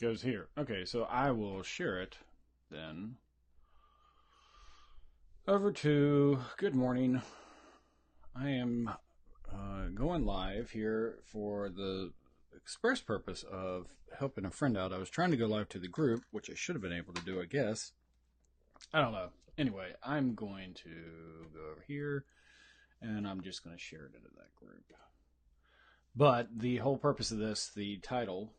goes here. Okay, so I will share it then over to good morning. I am going live here for the express purpose of helping a friend out. I was trying to go live to the group, which I should have been able to do, I guess. I don't know. Anyway, I'm going to go over here, and I'm just going to share it into that group. But the whole purpose of this, the title,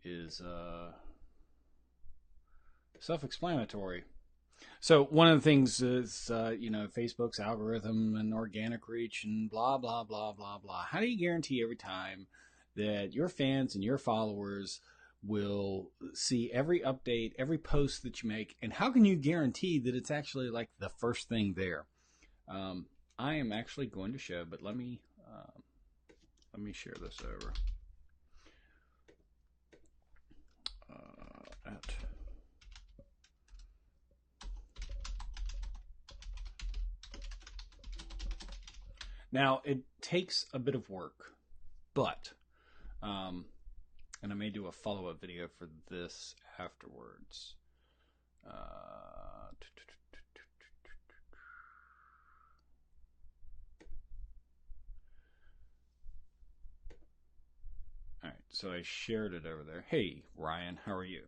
is self-explanatory. So one of the things is, Facebook's algorithm and organic reach and blah, blah, blah, blah, blah. How do you guarantee every time that your fans and your followers will see every update, every post that you make? And how can you guarantee that it's actually like the first thing there? I am actually going to show, but let me share this over. Now, it takes a bit of work, but, and I may do a follow-up video for this afterwards. All right, so I shared it over there. Hey, Ryan, how are you?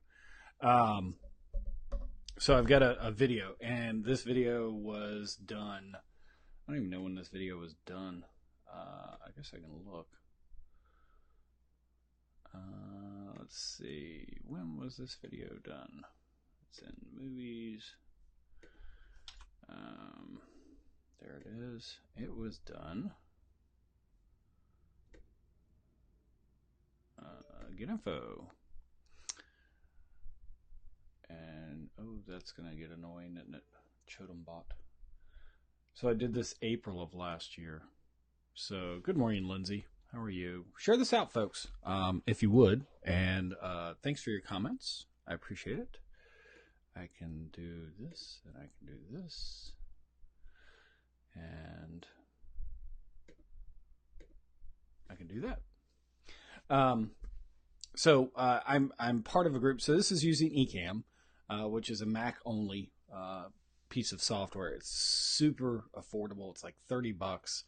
So I've got a video, and this video was done. I don't even know when this video was done. I guess I can look. Let's see. When was this video done? It's in movies. There it is. It was done. Get info. And, oh, that's going to get annoying, isn't it? Chodombot. So I did this April of last year. So good morning, Lindsay. How are you? Share this out, folks, if you would. And thanks for your comments. I appreciate it. I can do this, and I can do this. And I can do that. I'm part of a group. So this is using Ecamm, which is a Mac-only piece of software. It's super affordable. It's like $30,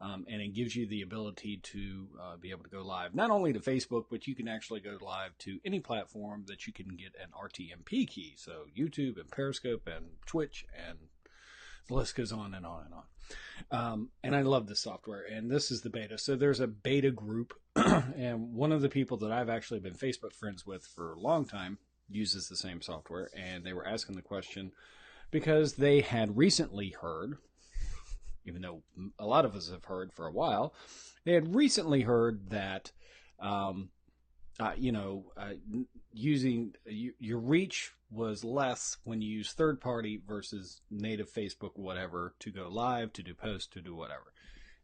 and it gives you the ability to be able to go live, not only to Facebook, but you can actually go live to any platform that you can get an RTMP key. So YouTube and Periscope and Twitch, and the list goes on and on and on. And I love this software, and this is the beta. So there's a beta group, and one of the people that I've actually been Facebook friends with for a long time uses the same software, and they were asking the question because they had recently heard, even though a lot of us have heard for a while, they had recently heard that, using your reach was less when you use third party versus native Facebook, whatever, to go live, to do posts, to do whatever.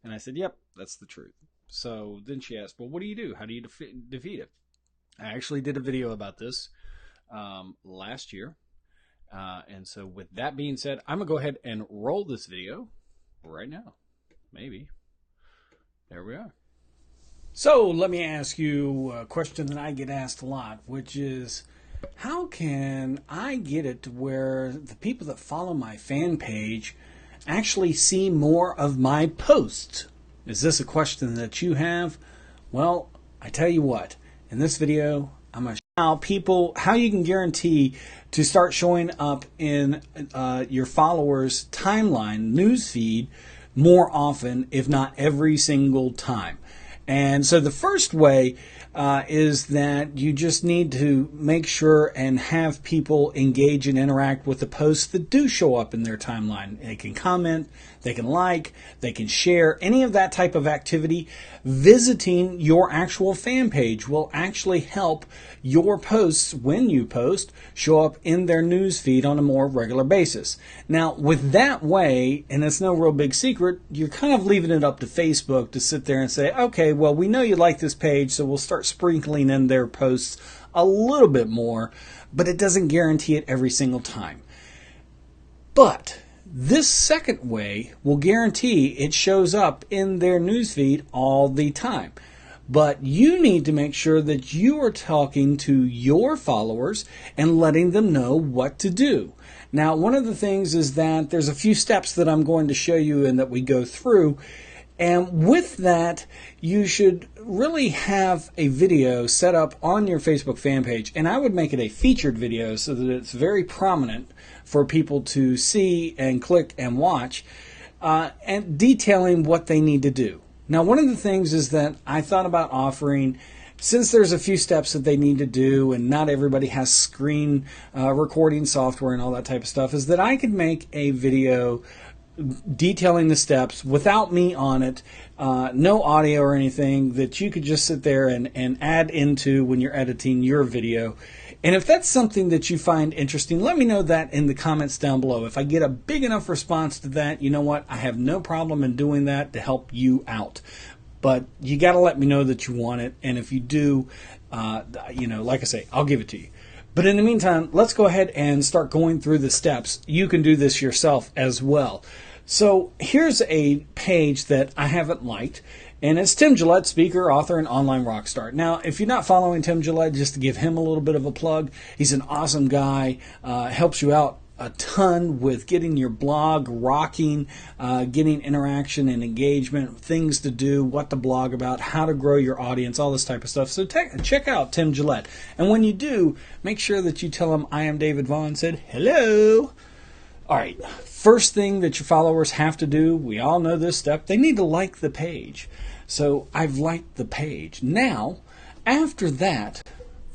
And I said, yep, that's the truth. So then she asked, well, what do you do? How do you defeat it? I actually did a video about this last year. And so with that being said, I'm going to go ahead and roll this video right now. Maybe. There we are. So let me ask you a question that I get asked a lot, which is, how can I get it to where the people that follow my fan page actually see more of my posts? Is this a question that you have? Well, I tell you what, in this video, I'm going to show how you can guarantee to start showing up in your followers' timeline, newsfeed, more often, if not every single time. And so the first way is that you just need to make sure and have people engage and interact with the posts that do show up in their timeline. They can comment, they can like, they can share, any of that type of activity. Visiting your actual fan page will actually help your posts, when you post, show up in their news feed on a more regular basis. Now, with that way, and it's no real big secret, you're kind of leaving it up to Facebook to sit there and say, okay, well, we know you like this page, so we'll start sprinkling in their posts a little bit more, but it doesn't guarantee it every single time. But this second way will guarantee it shows up in their newsfeed all the time. but you need to make sure that you are talking to your followers and letting them know what to do. Now, one of the things is that there's a few steps that I'm going to show you and that we go through. And with that, you should really have a video set up on your Facebook fan page. And I would make it a featured video so that it's very prominent for people to see and click and watch, and detailing what they need to do. Now, one of the things is that I thought about offering, since there's a few steps that they need to do and not everybody has screen recording software and all that type of stuff, is that I could make a video detailing the steps without me on it, no audio or anything, that you could just sit there and add into when you're editing your video. And if that's something that you find interesting, let me know that in the comments down below. If I get a big enough response to that, you know what? I have no problem in doing that to help you out. But you got to let me know that you want it. And if you do, like I say, I'll give it to you. But in the meantime, let's go ahead and start going through the steps. You can do this yourself as well. So here's a page that I haven't liked, and it's Tim Gillette, speaker, author, and online rock star. Now, if you're not following Tim Gillette, just to give him a little bit of a plug, he's an awesome guy, helps you out a ton with getting your blog rocking, getting interaction and engagement, things to do, what to blog about, how to grow your audience, all this type of stuff. So check out Tim Gillette. And when you do, make sure that you tell him I am David Vaughn said hello. All right, first thing that your followers have to do, we all know this step, they need to like the page. So I've liked the page. Now, after that,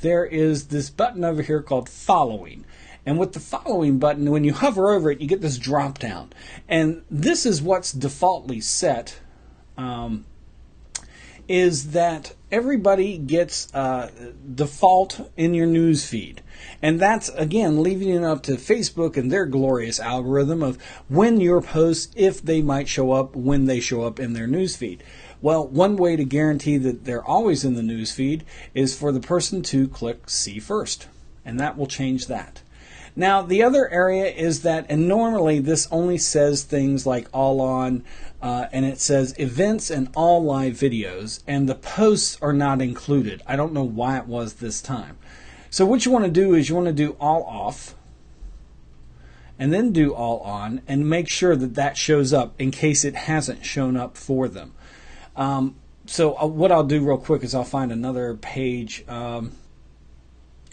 there is this button over here called following. And with the following button, when you hover over it, you get this drop down. And this is what's defaultly set, is that everybody gets default in your news feed. And that's, again, leaving it up to Facebook and their glorious algorithm of when your posts, if they might show up, when they show up in their news feed. Well, one way to guarantee that they're always in the news feed is for the person to click see first. And that will change that. Now, the other area is that, and normally this only says things like all on, and it says events and all live videos, and the posts are not included. I don't know why it was this time. So what you want to do is you want to do all off, and then do all on, and make sure that that shows up in case it hasn't shown up for them. So what I'll do real quick is I'll find another page.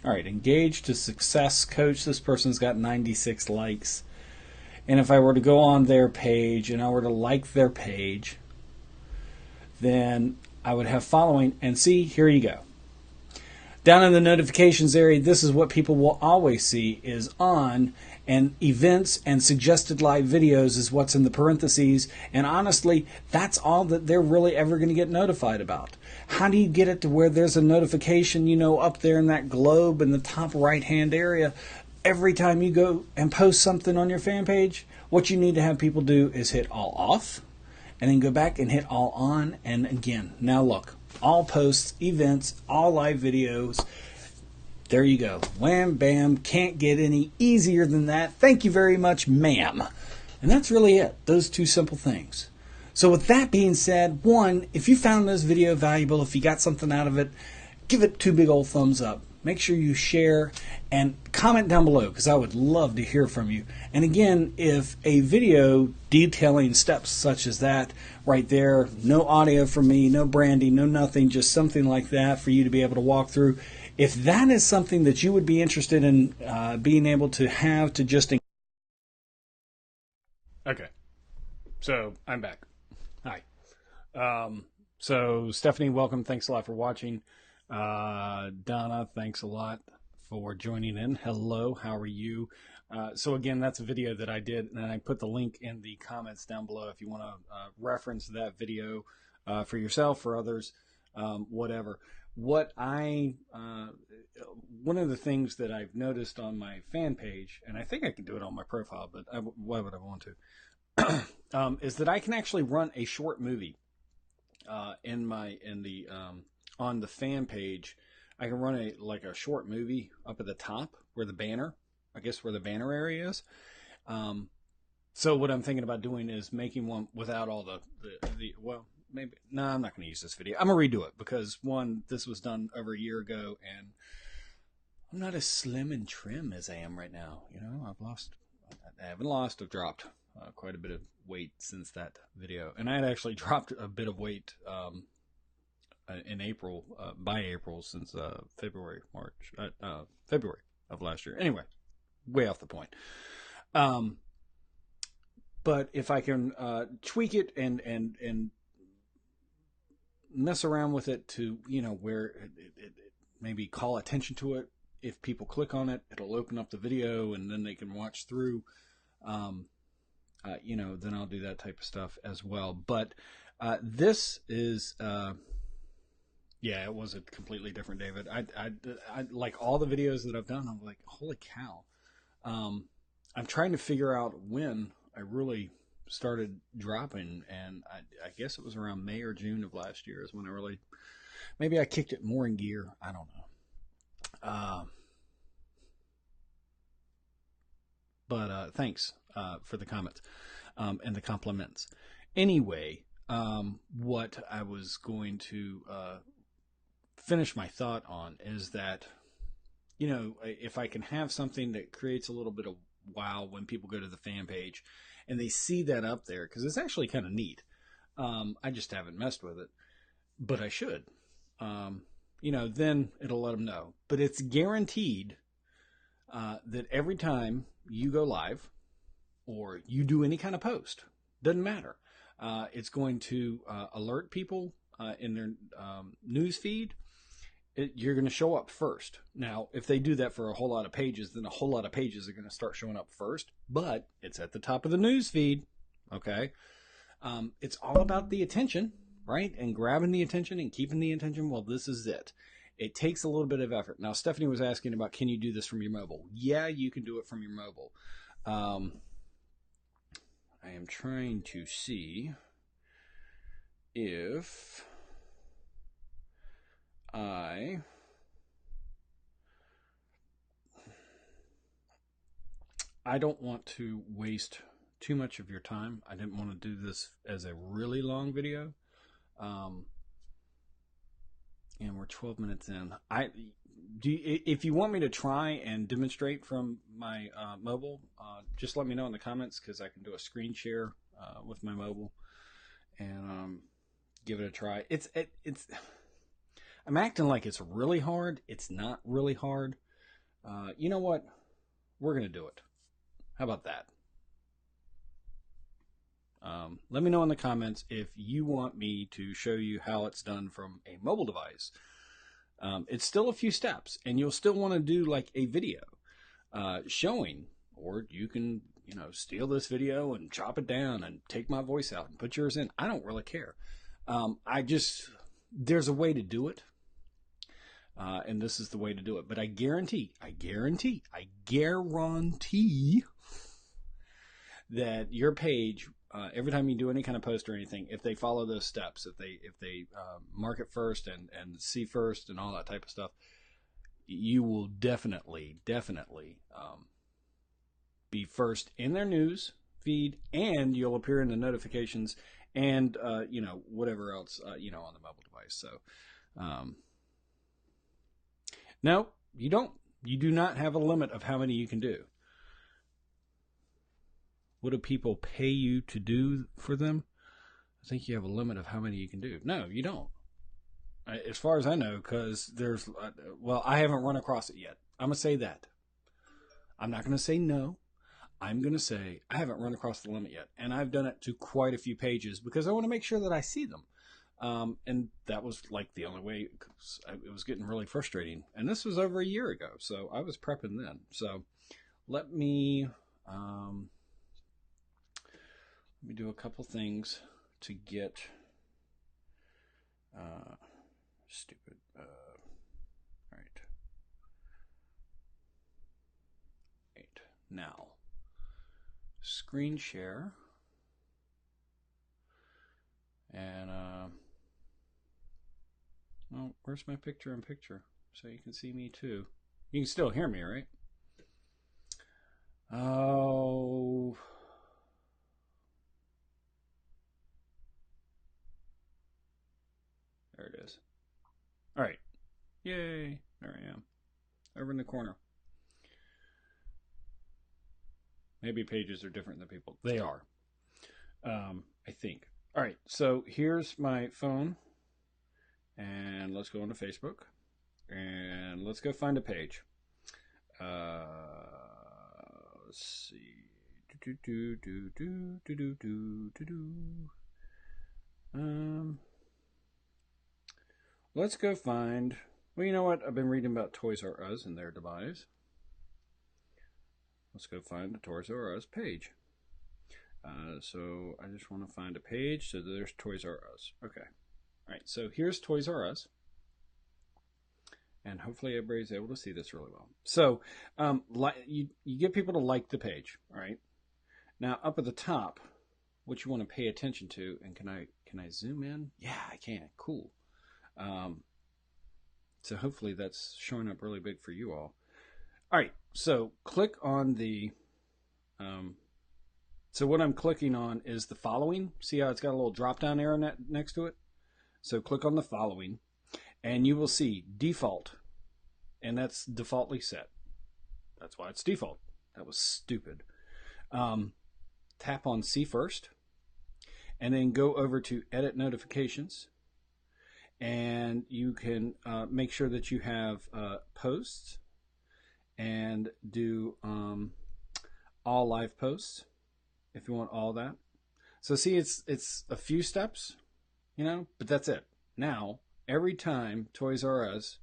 All right, Engage to Success Coach. This person's got 96 likes. And if I were to go on their page and I were to like their page, then I would have following. And see, here you go. Down in the notifications area, this is what people will always see is on, and events and suggested live videos is what's in the parentheses. And honestly, that's all that they're really ever going to get notified about. How do you get it to where there's a notification, up there in that globe in the top right-hand area every time you go and post something on your fan page? What you need to have people do is hit all off, and then go back and hit all on. And again, now look. All posts, events, all live videos. There you go. Wham, bam. Can't get any easier than that. Thank you very much, ma'am. And that's really it. Those two simple things. So with that being said, one, if you found this video valuable, if you got something out of it, give it 2 big old thumbs up. Make sure you share and comment down below because I would love to hear from you. And again, if a video detailing steps such as that right there, no audio from me, no branding, no nothing, just something like that for you to be able to walk through. If that is something that you would be interested in being able to have to just... Okay, so I'm back. Hi. So Stephanie, welcome. Thanks a lot for watching. Donna, thanks a lot for joining in. Hello, how are you? So again, that's a video that I did, and I put the link in the comments down below if you want to reference that video for yourself, for others, whatever. One of the things that I've noticed on my fan page, and I think I can do it on my profile, but why would I want to? Is that I can actually run a short movie on the fan page. I can run a short movie up at the top where the banner area is. So what I'm thinking about doing is making one without all the maybe no, I'm not going to use this video. I'm going to redo it because one, this was done over a year ago, and I'm not as slim and trim as I am right now. You know, I haven't lost, I've dropped quite a bit of weight since that video, and I had actually dropped a bit of weight in April, by April, since February of last year. Anyway, way off the point. But if I can tweak it and mess around with it to, you know, where it maybe call attention to it. If people click on it, it'll open up the video and then they can watch through, you know, then I'll do that type of stuff as well. But this is, yeah, it was a completely different David. I like all the videos that I've done. I'm like, holy cow. I'm trying to figure out when I really started dropping, and I guess it was around May or June of last year is when I really, maybe I kicked it more in gear. I don't know. But thanks for the comments and the compliments. Anyway, what I was going to finish my thought on is that, you know, if I can have something that creates a little bit of wow when people go to the fan page and they see that up there, because it's actually kind of neat. I just haven't messed with it, but I should. You know, then it'll let them know. But it's guaranteed that every time you go live or you do any kind of post, doesn't matter. It's going to alert people in their news feed. You're going to show up first. Now, if they do that for a whole lot of pages, then a whole lot of pages are going to start showing up first. But it's at the top of the news feed. Okay, it's all about the attention, right? And grabbing the attention and keeping the attention. Well, this is it. It takes a little bit of effort. Now, Stephanie was asking about, can you do this from your mobile? Yeah, you can do it from your mobile. I am trying to see if I don't want to waste too much of your time. I didn't want to do this as a really long video. And we're 12 minutes in. If you want me to try and demonstrate from my mobile, just let me know in the comments, because I can do a screen share with my mobile and give it a try. It's I'm acting like it's really hard. It's not really hard. You know what? We're gonna do it. How about that? Let me know in the comments if you want me to show you how it's done from a mobile device. It's still a few steps, and you'll still want to do like a video showing, or you can, you know, steal this video and chop it down and take my voice out and put yours in. I don't really care. There's a way to do it. And this is the way to do it. But I guarantee that your page, every time you do any kind of post or anything, if they follow those steps, if they mark it first and see first and all that type of stuff, you will definitely be first in their news feed, and you'll appear in the notifications and you know, whatever else, you know, on the mobile device. So no, you don't. You do not have a limit of how many you can do. What do people pay you to do for them? I think you have a limit of how many you can do. No, you don't. As far as I know, because there's, well, I haven't run across it yet. I'm going to say that. I'm not going to say no. I'm going to say I haven't run across the limit yet. And I've done it to quite a few pages because I want to make sure that I see them. And that was like the only way, because it was getting really frustrating. And this was over a year ago, so I was prepping then. So let me do a couple things to get stupid. All right. Now, screen share. And well, where's my picture in picture? So you can see me too. You can still hear me, right? Oh. There it is. All right. Yay. There I am. Over in the corner. Maybe pages are different than people. They are. I think. All right. So here's my phone. And let's go onto Facebook. And let's go find a page. Let's see. Let's go find. Well, you know what? I've been reading about Toys R Us and their demise. Let's go find the Toys R Us page. So I just want to find a page. So there's Toys R Us. Okay. All right. So here's Toys R Us. And hopefully everybody's able to see this really well. So you get people to like the page. All right. Now up at the top, what you want to pay attention to, and can I zoom in? Yeah, I can. Cool. So hopefully that's showing up really big for you all. All right, so click on the, so what I'm clicking on is the following. See how it's got a little drop-down arrow next to it? So click on the following, and you will see default, and that's defaultly set. That's why it's default. That was stupid. Tap on see first, and then go over to edit notifications. And you can make sure that you have posts and do all live posts if you want all that. So see, it's a few steps, you know, but that's it. Now, every time Toys R Us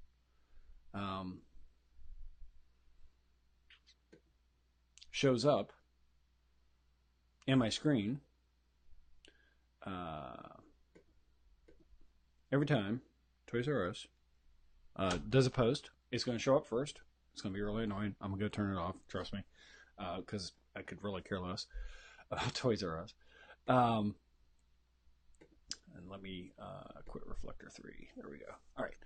shows up in my screen, every time Toys R Us does a post, it's going to show up first. It's going to be really annoying. I'm going to go turn it off, trust me, because I could really care less about Toys R Us. And let me quit Reflector 3. There we go. All right.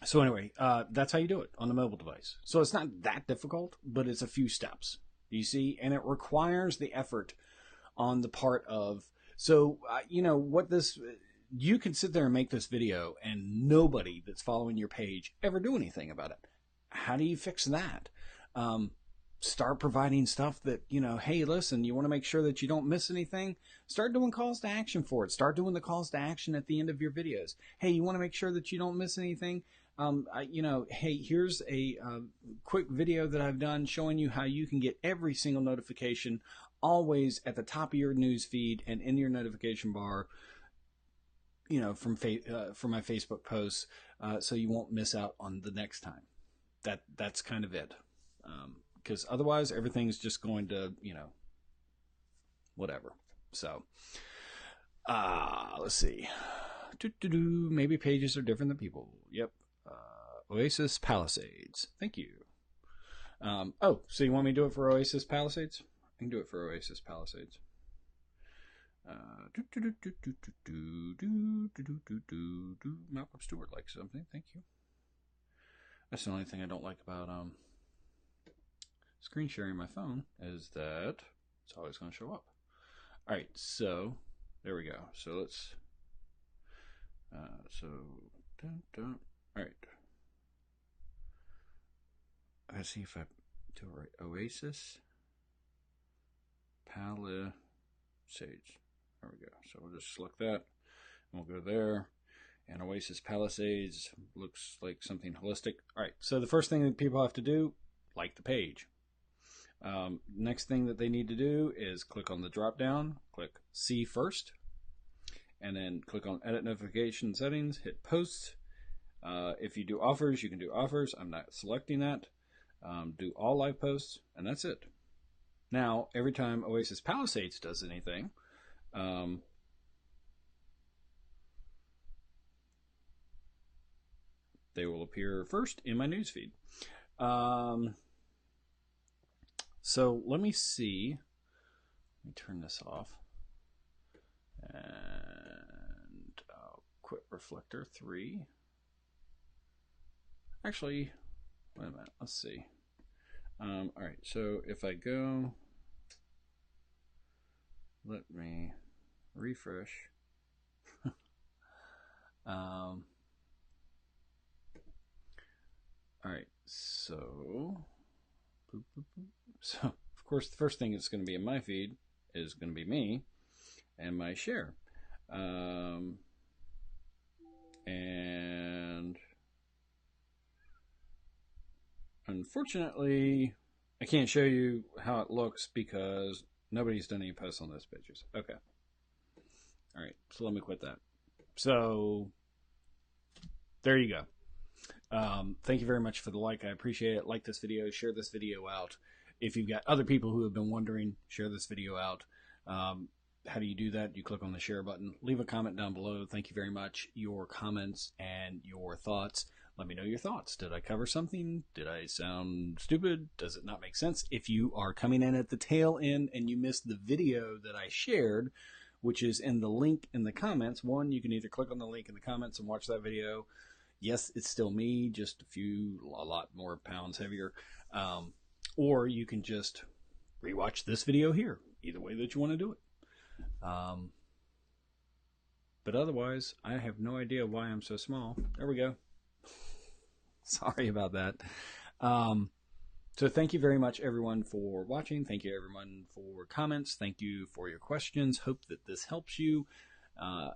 So anyway, that's how you do it on the mobile device. So it's not that difficult, but it's a few steps, you see, and it requires the effort on the part of. So, you know, what this, you can sit there and make this video and nobody that's following your page ever do anything about it. How do you fix that? Start providing stuff that, you know, hey, listen, you want to make sure that you don't miss anything? Start doing calls to action for it. Start doing the calls to action at the end of your videos. Hey, you want to make sure that you don't miss anything? You know, hey, here's a quick video that I've done showing you how you can get every single notification always at the top of your news feed and in your notification bar, you know, from my Facebook posts, so you won't miss out on the next time. That's kind of it, because otherwise everything's just going to, you know, whatever. So, let's see. Maybe pages are different than people. Yep. Oasis Palisades. Thank you. Oh, so you want me to do it for Oasis Palisades? I can do it for Oasis Palisades. Malcolm Stewart likes something. Thank you. That's the only thing I don't like about screen sharing my phone is that it's always going to show up. All right, so there we go. So let's. All right. Let's see if I do it right. Oasis Palisades. There we go. So we'll just select that, and we'll go there. And Oasis Palisades looks like something holistic. All right. So the first thing that people have to do, like the page. Next thing that they need to do is click on the drop down, click See First, and then click on Edit Notification Settings, hit Posts. If you do offers, you can do offers. I'm not selecting that. Do all live posts, and that's it. Now, every time Oasis Palisades does anything, they will appear first in my newsfeed. So let me see. Let me turn this off. And I'll quit Reflector 3. Actually, wait a minute. Let's see. All right. So if I go, let me refresh. So, of course, the first thing that's going to be in my feed is going to be me and my share. And unfortunately, I can't show you how it looks because nobody's done any posts on those pictures. Okay. All right. So let me quit that. So there you go. Thank you very much for the like. I appreciate it. Like this video. Share this video out. If you've got other people who have been wondering, share this video out. How do you do that? You click on the share button. Leave a comment down below. Thank you very much. Your comments and your thoughts. Let me know your thoughts. Did I cover something? Did I sound stupid? Does it not make sense? If you are coming in at the tail end and you missed the video that I shared, which is in the link in the comments, one, you can either click on the link in the comments and watch that video. Yes, it's still me, just a lot more pounds heavier. Or you can just rewatch this video here. Either way that you want to do it. But otherwise, I have no idea why I'm so small. There we go. Sorry about that. So thank you very much, everyone, for watching. Thank you, everyone, for comments. Thank you for your questions. Hope that this helps you.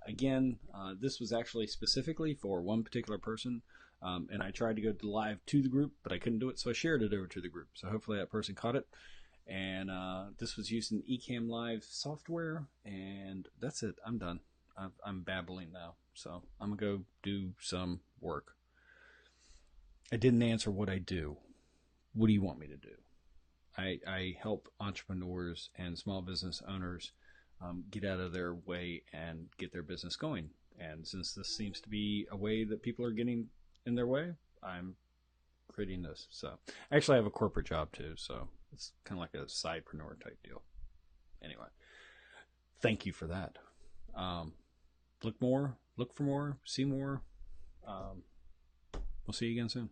Again, this was actually specifically for one particular person. And I tried to go live to the group, but I couldn't do it, so I shared it over to the group. So hopefully that person caught it. And this was using Ecamm Live software, and that's it. I'm done. I'm babbling now, so I'm going to go do some work. I didn't answer what I do. What do you want me to do? I help entrepreneurs and small business owners get out of their way and get their business going. And since this seems to be a way that people are getting in their way, I'm creating this. So actually I have a corporate job too, so it's kind of like a sidepreneur type deal. Anyway, thank you for that. Look for more, see more. We'll see you again soon.